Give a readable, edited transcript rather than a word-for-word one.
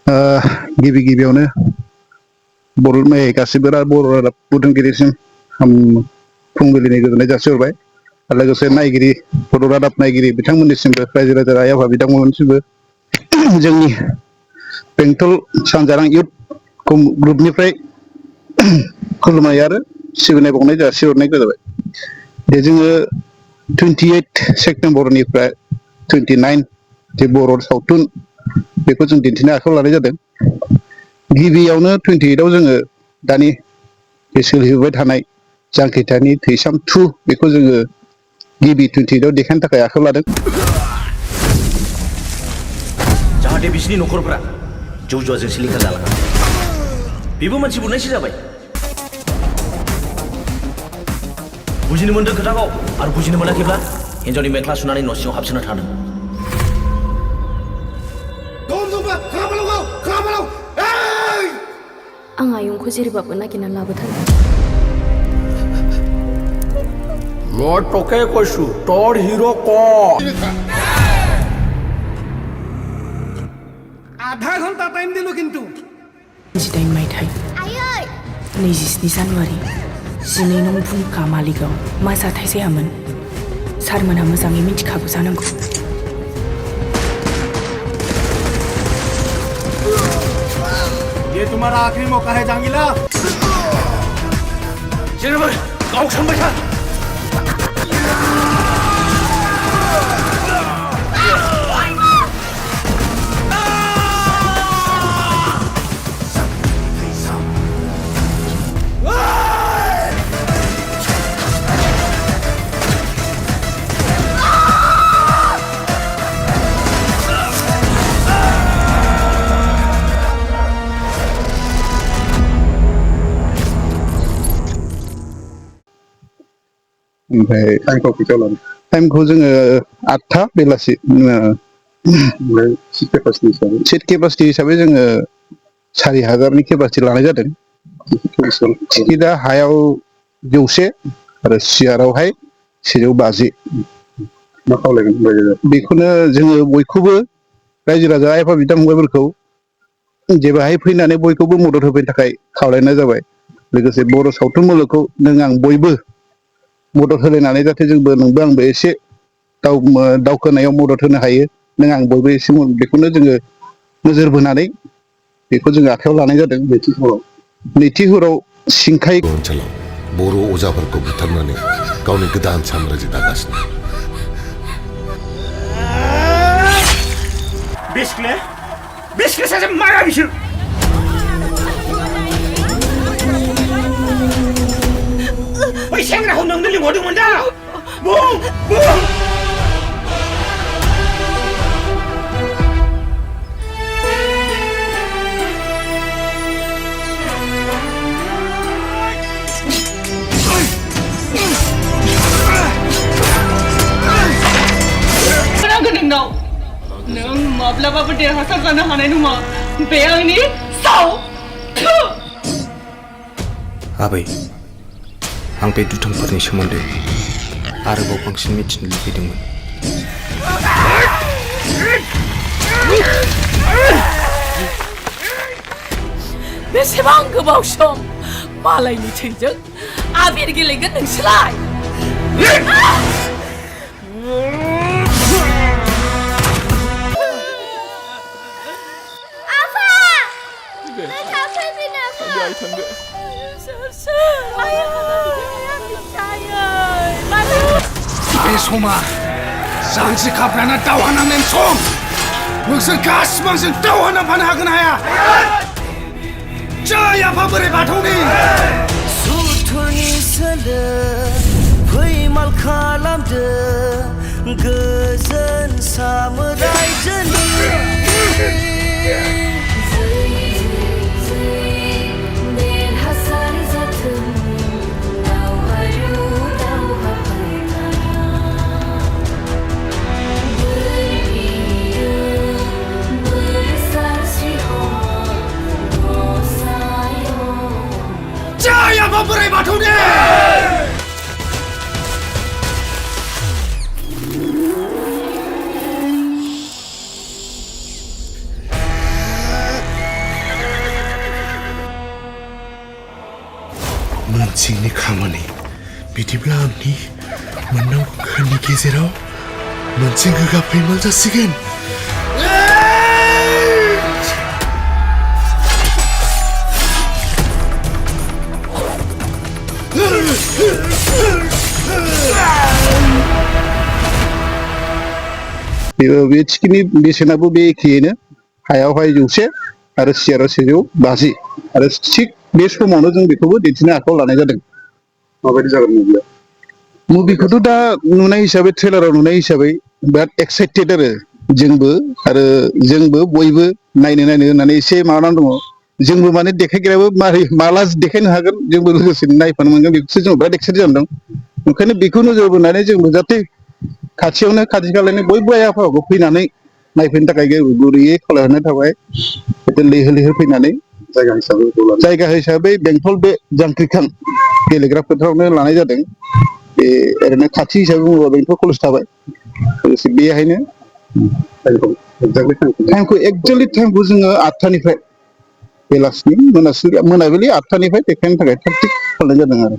गिबि गिबियावनो गासिबो बर' रादाब बुथुमगिरिसिम फुंबिलिनि गोजोननाय जासिहरबाय आरो लोगोसे नायगिरि बर' रादाब नायगिरि बिथांमोननिसिमबो रायजो राजा आइ आफा बिथांमोननिसिमबो जोंनि बेंटल सानजारां इउथ ग्रुपनिफ्राय खुलुमनाय आरो सिबिनाय बावनाय जासिहरनाय जाबाय। दे जोङो 28 सेप्तेम्बरनिफ्राय 29 जे बर' सावथुन बेखौ जों दिन्थिनो आखायाव लानाय जादों। गिबियावनो 28आव जोङो दानि बे सोलिफुबाय थानाय जांख्रिथायनि थैसाम 2 बेखौ जोङो गिबि 28आव देखायनो थाखाय आखायाव लादों। जाहाथे बिसिनि न'खरफोरा जौ जुवाजों सिलिंखार जालाङा बेबो मानसि बुनायसो जाबाय। बुजिनो मोनदों खोथाखौ आरो बुजिनो मोनाखैब्ला हिन्जावनि मेख्ला सुनानै न' सिङाव हाबसोना थादों। आं आयंखौ जेरैबाबो नागिरना लाबोथारगोन। মই তোকে কৈছো তোর হিরো ক आधा घन्टा टाइम दिलु किन्तु 18 मायथाइ 27 जानुवारि 12 नं फुंखा मालिगाव मा जाथाय जायामोन सारमोनहा मोजाङै मिथिखागौ जानांगौ। ये तुम्हारा आखिरी मौका है जांगिला। जेनेबा गावसनबाय था। ओमफ्राय टाइमखौ जोङो 8था बेलासि सिट केपासिटि हिसाबै जोङो 4000नि केपासिटि लानाय जादों। टिकेटआ हायाव 100 आरो सियारावहाय 150। मा खावलायगोन बेखौनो जोङो बयखौबो रायजो राजा आइ आफा बिदा फंबायफोरखौ जे बाहाय फैनानै बयखौबो मदद होफैनो थाखाय खावलायनाय जाबाय। लोगोसे बर' सावथुन मुलुगखौ नों आं बयबो मदद होलायनानै जाहाथे जोंबो नोंबो आंबो एसे दावखोनायाव मदद होनो हायो। नों आं बयबो एसे बेखौनो जोङो नोजोर बोनानै बेखौ जोङो आखायाव लानाय जादों। नैथि हराव सिंखाय ओनसोलाव बर' अजाफोरखौ बुथारनानै गावनि गोदान साम्राज्य दागासिनो। बेसखले सासे माया बिसोर बै सेंग्राखौ नोंनो लिंहरदोंमोन दा बुं नोंनाव नों माब्लाबाबो देरहासार जानो हानाय नङा बे आंनि साव। आबै आं बे दुथांफोरनि सोमोन्दै आरोबाव बांसिन मिथिनो लुबैदोंमोन। बेसेबां गोबाव सम मालायनि थैजों आबिर गेलेगोन नोंसोरलाय? बे समा जांख्रिखाफ्राना दावहा नांनायनि सम। नोंसोर गासिबो आंजों दावहा नांफानो हागोन हाया? जय आफा बोराइ बाथौनि। सुथुरनि सोलो फैमाल खालामदो गोजोन सामरायजोनि। जय आफा बोराइ बाथौनि। मोनसेनि खामानि बिदिब्ला आंनि मोननांगौनि गेजेराव मोनसे गोगा फैमाल जासिगोन बे टिकेटनि बेसेनाबो बे एखेयैनो हायावहाय 100 आरो सियाराव 150 आरो थिग बे समावनो जों बेखौबो दिन्थिनो आखायाव लानाय जादों माबायदि जागोन मुभिखौथ' दा नुनाय हिसाबै ट्रेलाराव नुनाय हिसाबै बिराद एक्साइटेड आरो जोंबो बयबो नायनो होननानै एसे माबानानै दङ जोंबो माने देखायग्रायाबो माला देखायनो हागोन जोंबो लोगोसे नायफानो मोनगोन बेखौसो जों बिराद एक्साइटेड जाना दं ओंखायनो बेखौ नोजोर बोनानै जोंबो जाहाथे खाथि खालानि बयबो आइ आफाखौ फैनानै नायफैनो थाखाय गुरैयै खावलायहरनाय थाबाय लैहोर फैनानै जायगा हिसाबै बेंटल बे जांख्रिखां गेलेग्रा फोथारावनो लानाय जादों बे ओरैनो खाथि हिसाबै बुङोबा बेंटल कलेज थाबाय लोगोसे बेहायनो टाइमखौ जोङो 8टानिफ्राय बेलासिनि मोनाबिलि 8टानिफ्राय देखायनो थाखाय थाग थिग खालामनाय जादों आरो